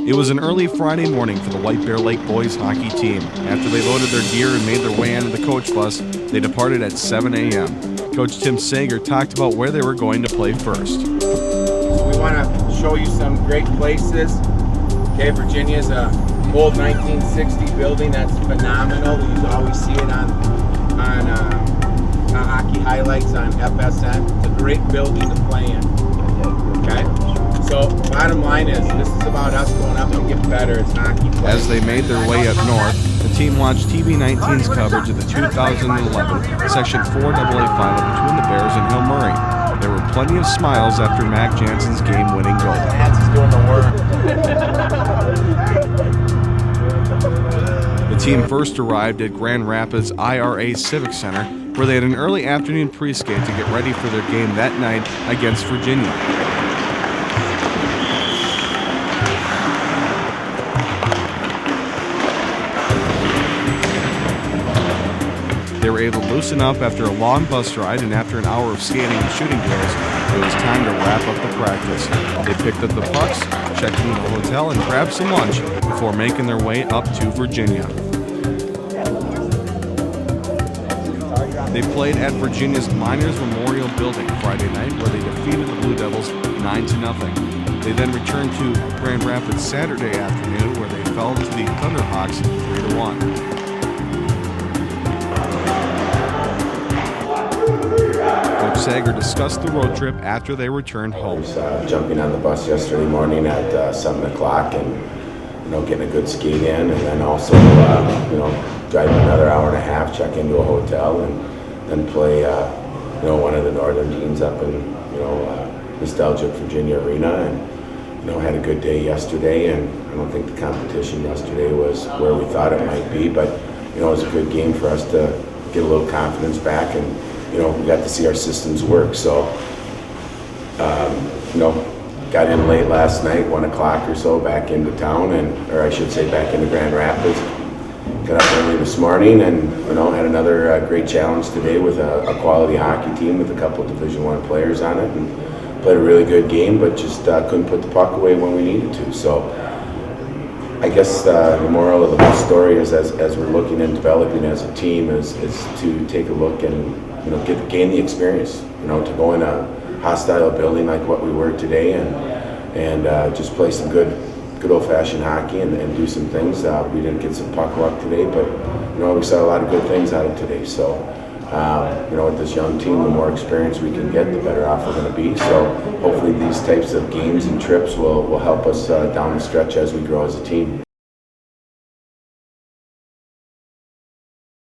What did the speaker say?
It was an early Friday morning for the White Bear Lake boys hockey team. After they loaded their gear and made their way into the coach bus, they departed at 7 a.m. Coach Tim Sager talked about where they were going to play first. So we want to show you some great places. Okay, Virginia's a old 1960 building that's phenomenal. You always see it on hockey highlights on FSN. It's a great building to play in. Okay? So bottom line is, this is about us going up and getting better as hockey players. As they made their way up north, the team watched TV19's coverage of the 2011 Section 4AA final between the Bears and Hill Murray. There were plenty of smiles after Mac Jansen's game-winning goal. Hans is doing the work. The team first arrived at Grand Rapids IRA Civic Center, where they had an early afternoon pre-skate to get ready for their game that night against Virginia. They were able to loosen up after a long bus ride, and after an hour of skating and shooting drills, it was time to wrap up the practice. They picked up the pucks, checked into the hotel, and grabbed some lunch before making their way up to Virginia. They played at Virginia's Miners Memorial Building Friday night, where they defeated the Blue Devils 9-0. They then returned to Grand Rapids Saturday afternoon, where they fell to the Thunderhawks 3-1. Coach Sager discussed the road trip after they returned home. Jumping on the bus yesterday morning at 7 o'clock and getting a good skate in, and then also driving another hour and a half, check into a hotel, and then play one of the northern teams up in nostalgic Virginia Arena, and had a good day yesterday. And I don't think the competition yesterday was where we thought it might be, but it was a good game for us to get a little confidence back, and we got to see our systems work. So, got in late last night, 1 o'clock or so, back into town, or I should say back into Grand Rapids. Got up early this morning and, had another great challenge today with a quality hockey team with a couple of Division I players on it, and played a really good game, but just couldn't put the puck away when we needed to. So, I guess the moral of the whole story is, as we're looking and developing as a team, is to take a look and gain the experience, to go in a hostile building like what we were today, and just play some good old-fashioned hockey and do some things. We didn't get some puck luck today, but we saw a lot of good things out of today. So with this young team, the more experience we can get, the better off we're going to be. So hopefully these types of games and trips will help us down the stretch as we grow as a team.